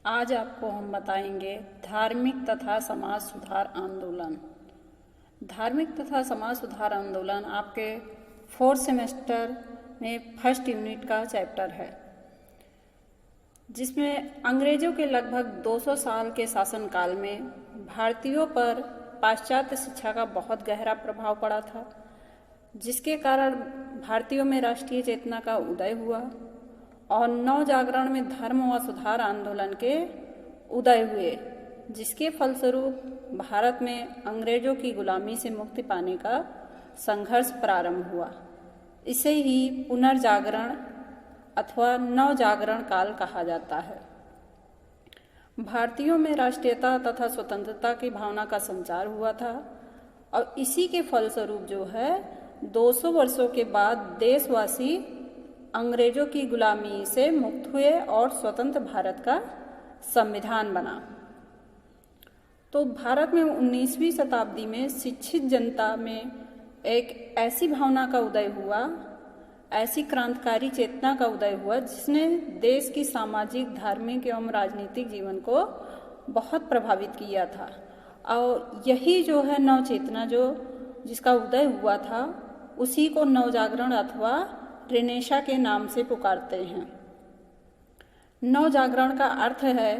आज आपको हम बताएंगे धार्मिक तथा समाज सुधार आंदोलन। धार्मिक तथा समाज सुधार आंदोलन आपके 4th सेमेस्टर में फर्स्ट यूनिट का चैप्टर है, जिसमें अंग्रेजों के लगभग 200 साल के शासनकाल में भारतीयों पर पाश्चात्य शिक्षा का बहुत गहरा प्रभाव पड़ा था, जिसके कारण भारतीयों में राष्ट्रीय चेतना का उदय हुआ और नव जागरण में धर्म व सुधार आंदोलन के उदय हुए, जिसके फलस्वरूप भारत में अंग्रेजों की गुलामी से मुक्ति पाने का संघर्ष प्रारंभ हुआ। इसे ही पुनर्जागरण अथवा नव जागरण काल कहा जाता है। भारतीयों में राष्ट्रीयता तथा स्वतंत्रता की भावना का संचार हुआ था और इसी के फलस्वरूप जो है 200 वर्षों के बाद देशवासी अंग्रेजों की गुलामी से मुक्त हुए और स्वतंत्र भारत का संविधान बना। तो भारत में 19वीं शताब्दी में शिक्षित जनता में एक ऐसी भावना का उदय हुआ, ऐसी क्रांतिकारी चेतना का उदय हुआ, जिसने देश की सामाजिक, धार्मिक एवं राजनीतिक जीवन को बहुत प्रभावित किया था। और यही जो है नव चेतना जिसका उदय हुआ था, उसी को नव जागरण अथवा रेनेसा के नाम से पुकारते हैं। नव जागरण का अर्थ है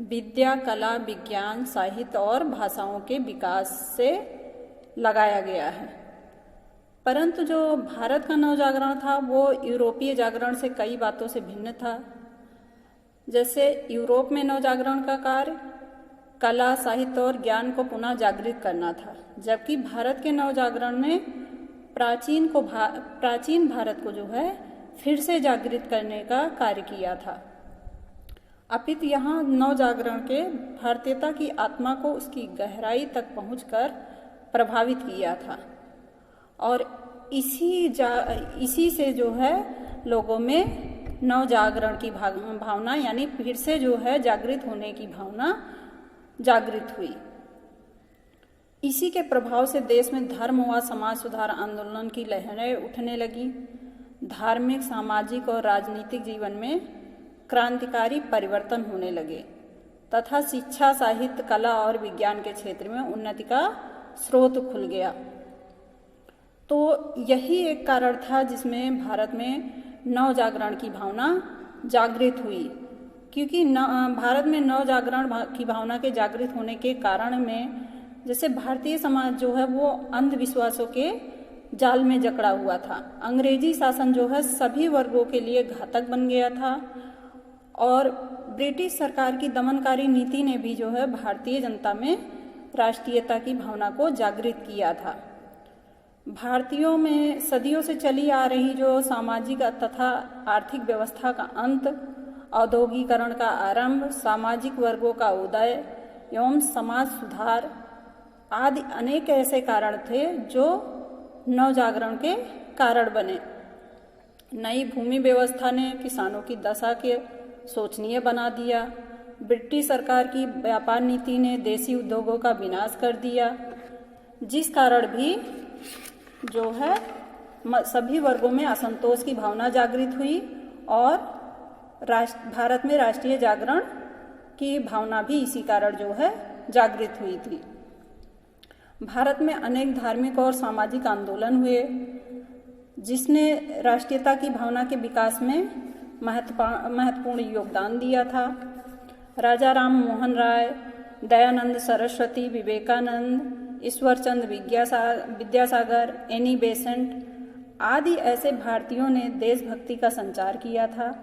विद्या, कला, विज्ञान, साहित्य और भाषाओं के विकास से लगाया गया है। परंतु जो भारत का नव जागरण था वो यूरोपीय जागरण से कई बातों से भिन्न था। जैसे यूरोप में नव जागरण का कार्य कला, साहित्य और ज्ञान को पुनः जागृत करना था, जबकि भारत के नव जागरण में प्राचीन भारत को जो है फिर से जागृत करने का कार्य किया था। अपितु यहाँ नव जागरण के भारतीयता की आत्मा को उसकी गहराई तक पहुंचकर प्रभावित किया था और इसी से जो है लोगों में नव जागरण की भावना यानी फिर से जो है जागृत होने की भावना जागृत हुई। इसी के प्रभाव से देश में धर्म व समाज सुधार आंदोलन की लहरें उठने लगी। धार्मिक, सामाजिक और राजनीतिक जीवन में क्रांतिकारी परिवर्तन होने लगे तथा शिक्षा, साहित्य, कला और विज्ञान के क्षेत्र में उन्नति का स्रोत खुल गया। तो यही एक कारण था जिसमें भारत में नव जागरण की भावना जागृत हुई, क्योंकि भारत में नव जागरण की भावना के जागृत होने के कारण में जैसे भारतीय समाज जो है वो अंधविश्वासों के जाल में जकड़ा हुआ था। अंग्रेजी शासन जो है सभी वर्गों के लिए घातक बन गया था और ब्रिटिश सरकार की दमनकारी नीति ने भी जो है भारतीय जनता में राष्ट्रीयता की भावना को जागृत किया था। भारतीयों में सदियों से चली आ रही जो सामाजिक तथा आर्थिक व्यवस्था का अंत, औद्योगिकरण का आरंभ, सामाजिक वर्गों का उदय एवं समाज सुधार आदि अनेक ऐसे कारण थे जो नव जागरण के कारण बने। नई भूमि व्यवस्था ने किसानों की दशा के शोचनीय बना दिया। ब्रिटिश सरकार की व्यापार नीति ने देसी उद्योगों का विनाश कर दिया, जिस कारण भी जो है सभी वर्गों में असंतोष की भावना जागृत हुई और भारत में राष्ट्रीय जागरण की भावना भी इसी कारण जो है जागृत हुई थी। भारत में अनेक धार्मिक और सामाजिक आंदोलन हुए, जिसने राष्ट्रीयता की भावना के विकास में महत्वपूर्ण योगदान दिया था। राजा राम मोहन राय, दयानंद सरस्वती, विवेकानंद, ईश्वरचंद्र विद्यासागर, एनी बेसेंट आदि ऐसे भारतीयों ने देशभक्ति का संचार किया था।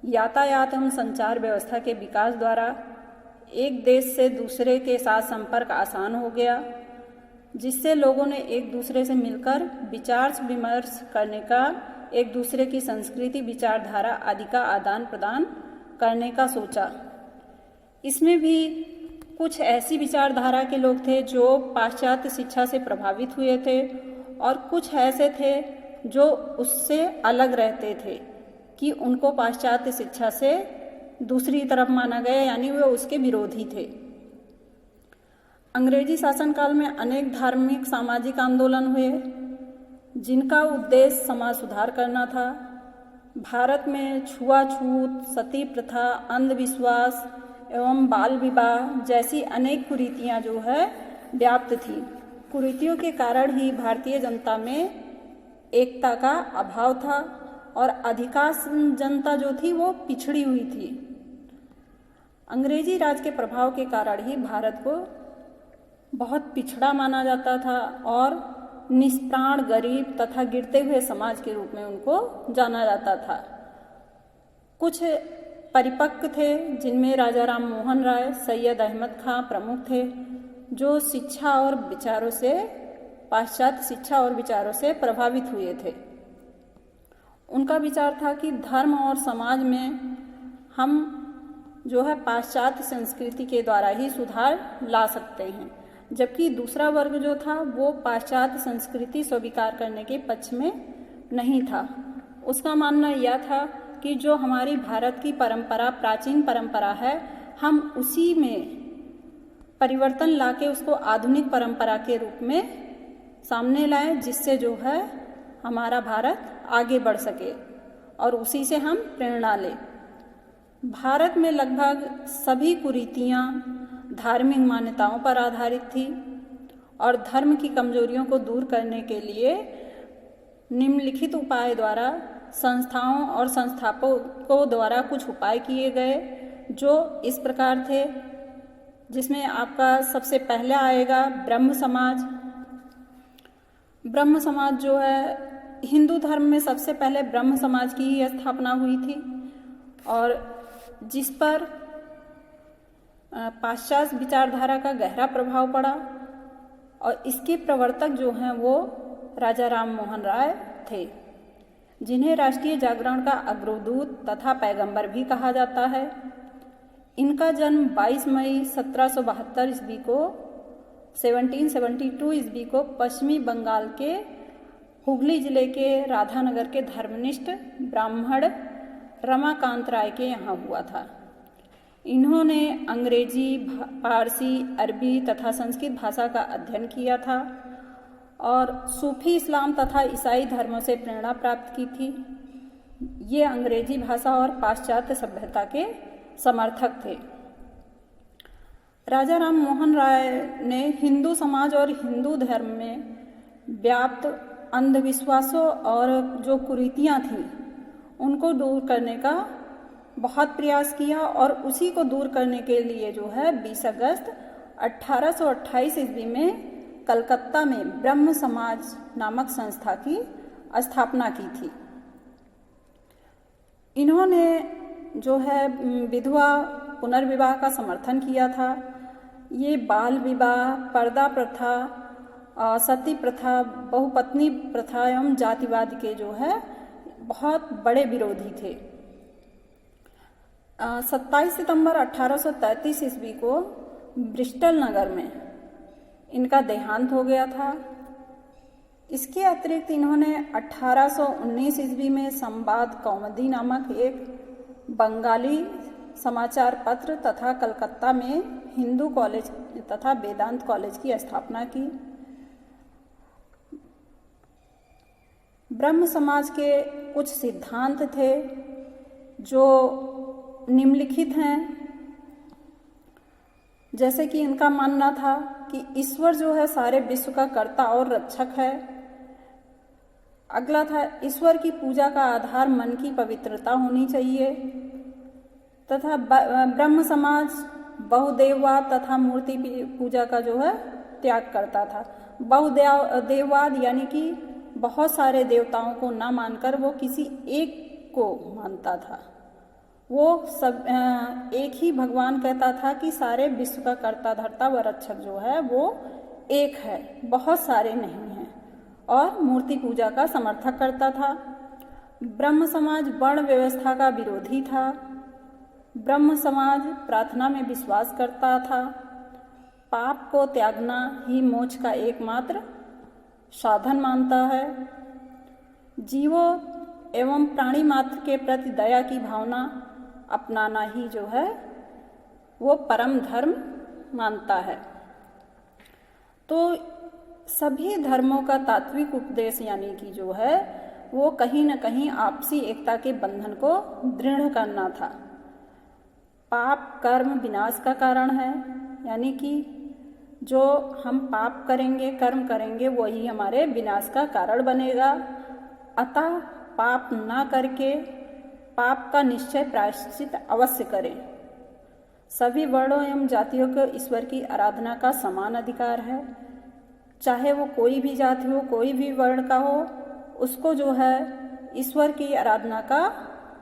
यातायात एवं संचार व्यवस्था के विकास द्वारा एक देश से दूसरे के साथ संपर्क आसान हो गया, जिससे लोगों ने एक दूसरे से मिलकर विचार विमर्श करने का, एक दूसरे की संस्कृति, विचारधारा आदि का आदान प्रदान करने का सोचा। इसमें भी कुछ ऐसी विचारधारा के लोग थे जो पाश्चात्य शिक्षा से प्रभावित हुए थे और कुछ ऐसे थे जो उससे अलग रहते थे कि उनको पाश्चात्य शिक्षा से दूसरी तरफ माना गया, यानी वे उसके विरोधी थे। अंग्रेजी शासनकाल में अनेक धार्मिक, सामाजिक आंदोलन हुए, जिनका उद्देश्य समाज सुधार करना था। भारत में छुआछूत, सती प्रथा, अंधविश्वास एवं बाल विवाह जैसी अनेक कुरीतियां जो है व्याप्त थी। कुरीतियों के कारण ही भारतीय जनता में एकता का अभाव था और अधिकांश जनता जो थी वो पिछड़ी हुई थी। अंग्रेजी राज के प्रभाव के कारण ही भारत को बहुत पिछड़ा माना जाता था और निष्प्राण, गरीब तथा गिरते हुए समाज के रूप में उनको जाना जाता था। कुछ परिपक्व थे जिनमें राजा राम मोहन राय, सैयद अहमद खां प्रमुख थे, जो शिक्षा और विचारों से, पाश्चात्य शिक्षा और विचारों से प्रभावित हुए थे। उनका विचार था कि धर्म और समाज में हम जो है पाश्चात्य संस्कृति के द्वारा ही सुधार ला सकते हैं, जबकि दूसरा वर्ग जो था वो पाश्चात्य संस्कृति स्वीकार करने के पक्ष में नहीं था। उसका मानना यह था कि जो हमारी भारत की परंपरा, प्राचीन परंपरा है, हम उसी में परिवर्तन लाके उसको आधुनिक परंपरा के रूप में सामने लाएं, जिससे जो है हमारा भारत आगे बढ़ सके और उसी से हम प्रेरणा लें। भारत में लगभग सभी कुरीतियां धार्मिक मान्यताओं पर आधारित थी और धर्म की कमजोरियों को दूर करने के लिए निम्नलिखित उपाय द्वारा संस्थाओं और संस्थापकों द्वारा कुछ उपाय किए गए, जो इस प्रकार थे, जिसमें आपका सबसे पहला आएगा ब्रह्म समाज। ब्रह्म समाज जो है हिंदू धर्म में सबसे पहले ब्रह्म समाज की ही स्थापना हुई थी और जिस पर पाश्चात्य विचारधारा का गहरा प्रभाव पड़ा और इसके प्रवर्तक जो हैं वो राजा राम मोहन राय थे, जिन्हें राष्ट्रीय जागरण का अग्रदूत तथा पैगंबर भी कहा जाता है। इनका जन्म 22 मई 1772 ईस्वी को 1772 ईस्वी को पश्चिमी बंगाल के हुगली जिले के राधानगर के धर्मनिष्ठ ब्राह्मण रमाकांत राय के यहाँ हुआ था। इन्होंने अंग्रेजी, फारसी, अरबी तथा संस्कृत भाषा का अध्ययन किया था और सूफी, इस्लाम तथा ईसाई धर्मों से प्रेरणा प्राप्त की थी। ये अंग्रेजी भाषा और पाश्चात्य सभ्यता के समर्थक थे। राजा राम मोहन राय ने हिंदू समाज और हिंदू धर्म में व्याप्त अंधविश्वासों और जो कुरीतियां थीं उनको दूर करने का बहुत प्रयास किया और उसी को दूर करने के लिए जो है 20 अगस्त 1828 ईस्वी में कलकत्ता में ब्रह्म समाज नामक संस्था की स्थापना की थी। इन्होंने जो है विधवा पुनर्विवाह का समर्थन किया था। ये बाल विवाह, पर्दा प्रथा, सती प्रथा, बहुपत्नी प्रथा एवं जातिवाद के जो है बहुत बड़े विरोधी थे। 27 सितंबर 1833 ईस्वी को ब्रिस्टल नगर में इनका देहांत हो गया था। इसके अतिरिक्त इन्होंने 1819 ईस्वी में संवाद कौमुदी नामक एक बंगाली समाचार पत्र तथा कलकत्ता में हिंदू कॉलेज तथा वेदांत कॉलेज की स्थापना की। ब्रह्म समाज के कुछ सिद्धांत थे जो निम्नलिखित हैं, जैसे कि इनका मानना था कि ईश्वर जो है सारे विश्व का कर्ता और रक्षक है। अगला था ईश्वर की पूजा का आधार मन की पवित्रता होनी चाहिए तथा ब्रह्म समाज बहुदेववाद तथा मूर्ति पूजा का जो है त्याग करता था। बहुदेववाद यानी कि बहुत सारे देवताओं को ना मानकर वो किसी एक को मानता था। वो सब एक ही भगवान कहता था कि सारे विश्व का कर्ता धर्ता व रक्षक जो है वो एक है, बहुत सारे नहीं हैं, और मूर्ति पूजा का समर्थक करता था। ब्रह्म समाज वर्ण व्यवस्था का विरोधी था। ब्रह्म समाज प्रार्थना में विश्वास करता था। पाप को त्यागना ही मोक्ष का एकमात्र साधन मानता है। जीवों एवं प्राणी मात्र के प्रति दया की भावना अपनाना ही जो है वो परम धर्म मानता है। तो सभी धर्मों का तात्विक उपदेश यानी कि जो है वो कहीं न कहीं आपसी एकता के बंधन को दृढ़ करना था। पाप कर्म विनाश का कारण है, यानी कि जो हम पाप करेंगे, कर्म करेंगे, वही हमारे विनाश का कारण बनेगा। अतः पाप ना करके पाप का निश्चय प्रायश्चित अवश्य करें। सभी वर्णों एवं जातियों को ईश्वर की आराधना का समान अधिकार है। चाहे वो कोई भी जाति हो, कोई भी वर्ण का हो, उसको जो है ईश्वर की आराधना का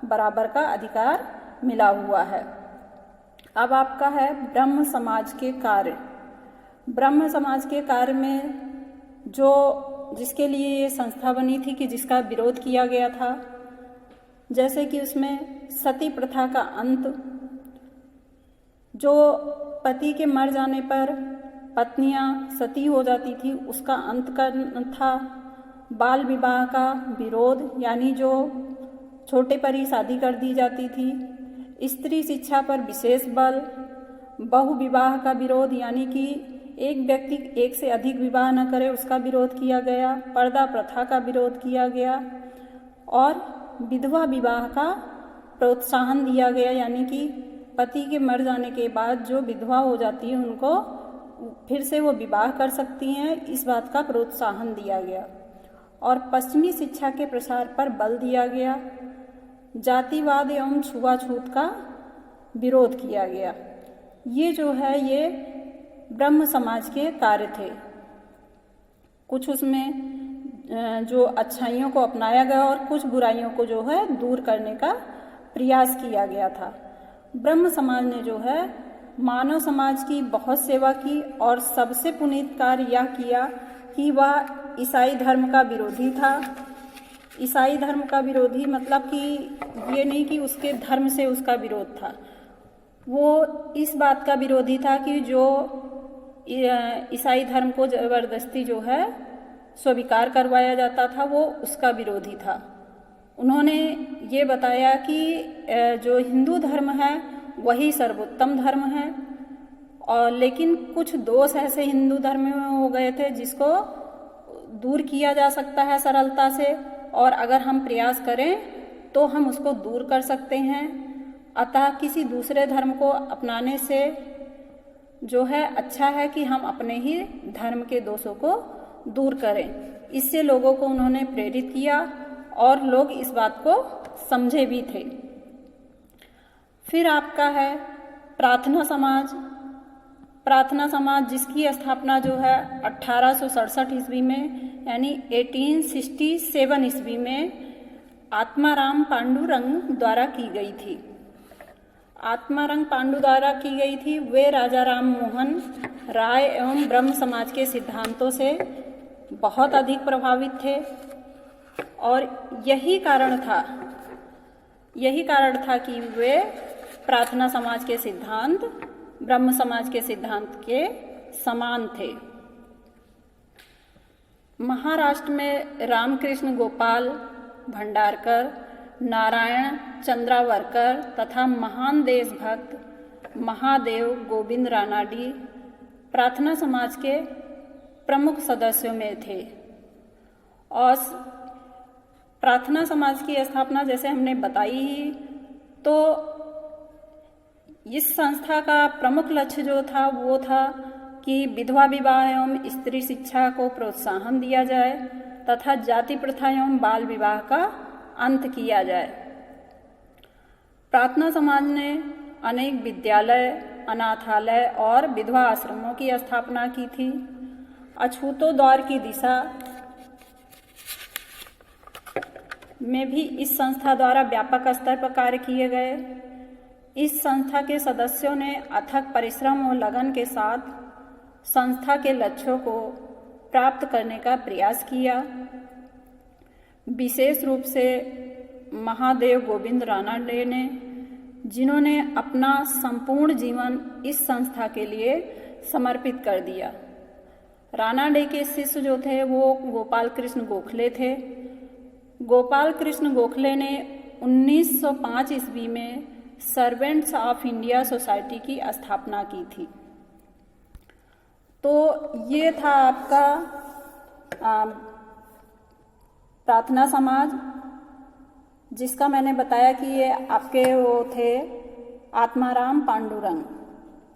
बराबर का अधिकार मिला हुआ है। अब आपका है ब्रह्म समाज के कार्य। ब्रह्म समाज के कार्य में जिसके लिए ये संस्था बनी थी कि जिसका विरोध किया गया था, जैसे कि उसमें सती प्रथा का अंत, जो पति के मर जाने पर पत्नियां सती हो जाती थी, उसका अंत करना था। बाल विवाह का विरोध, यानी जो छोटे पर ही शादी कर दी जाती थी। स्त्री शिक्षा पर विशेष बल। बहु विवाह का विरोध, यानी कि एक व्यक्ति एक से अधिक विवाह न करे, उसका विरोध किया गया। पर्दा प्रथा का विरोध किया गया और विधवा विवाह का प्रोत्साहन दिया गया, यानी कि पति के मर जाने के बाद जो विधवा हो जाती है उनको फिर से वो विवाह कर सकती हैं, इस बात का प्रोत्साहन दिया गया। और पश्चिमी शिक्षा के प्रसार पर बल दिया गया। जातिवाद एवं छुआछूत का विरोध किया गया। ये जो है ये ब्रह्म समाज के कार्य थे। कुछ उसमें जो अच्छाइयों को अपनाया गया और कुछ बुराइयों को जो है दूर करने का प्रयास किया गया था। ब्रह्म समाज ने जो है मानव समाज की बहुत सेवा की और सबसे पुनीत कार्य यह किया कि वह ईसाई धर्म का विरोधी था। ईसाई धर्म का विरोधी मतलब कि ये नहीं कि उसके धर्म से उसका विरोध था, वो इस बात का विरोधी था कि जो ईसाई धर्म को जबरदस्ती जो है स्वीकार करवाया जाता था, वो उसका विरोधी था। उन्होंने ये बताया कि जो हिंदू धर्म है वही सर्वोत्तम धर्म है, और लेकिन कुछ दोष ऐसे हिंदू धर्म में हो गए थे जिसको दूर किया जा सकता है सरलता से, और अगर हम प्रयास करें तो हम उसको दूर कर सकते हैं। अतः किसी दूसरे धर्म को अपनाने से जो है अच्छा है कि हम अपने ही धर्म के दोषों को दूर करें। इससे लोगों को उन्होंने प्रेरित किया और लोग इस बात को समझे भी थे। फिर आपका है प्रार्थना समाज। प्रार्थना समाज जिसकी स्थापना जो है 1867 ईस्वी में, यानी 1867 ईस्वी में आत्माराम पांडुरंग द्वारा की गई थी। आत्माराम पांडु द्वारा की गई थी। वे राजा राम मोहन राय एवं ब्रह्म समाज के सिद्धांतों से बहुत अधिक प्रभावित थे, और यही कारण था कि वे प्रार्थना समाज के सिद्धांत ब्रह्म समाज के सिद्धांत के समान थे। महाराष्ट्र में रामकृष्ण गोपाल भंडारकर, नारायण चंद्रावरकर तथा महान देशभक्त महादेव गोविंद रानाडी प्रार्थना समाज के प्रमुख सदस्यों में थे। और प्रार्थना समाज की स्थापना जैसे हमने बताई ही, तो इस संस्था का प्रमुख लक्ष्य जो था वो था कि विधवा विवाह एवं स्त्री शिक्षा को प्रोत्साहन दिया जाए तथा जाति प्रथा एवं बाल विवाह का अंत किया जाए। प्रार्थना समाज ने अनेक विद्यालय, अनाथालय और विधवा आश्रमों की स्थापना की थी। अछूतोद्वार की दिशा में भी इस संस्था द्वारा व्यापक स्तर पर कार्य किए गए। इस संस्था के सदस्यों ने अथक परिश्रम और लगन के साथ संस्था के लक्ष्यों को प्राप्त करने का प्रयास किया। विशेष रूप से महादेव गोविंद रानाडे ने, जिन्होंने अपना संपूर्ण जीवन इस संस्था के लिए समर्पित कर दिया। रानाडे के शिष्य जो थे वो गोपाल कृष्ण गोखले थे। गोपाल कृष्ण गोखले ने 1905 ईस्वी में सर्वेंट्स ऑफ इंडिया सोसाइटी की स्थापना की थी। तो ये था आपका प्रार्थना समाज, जिसका मैंने बताया कि ये आपके वो थे आत्माराम पांडुरंग।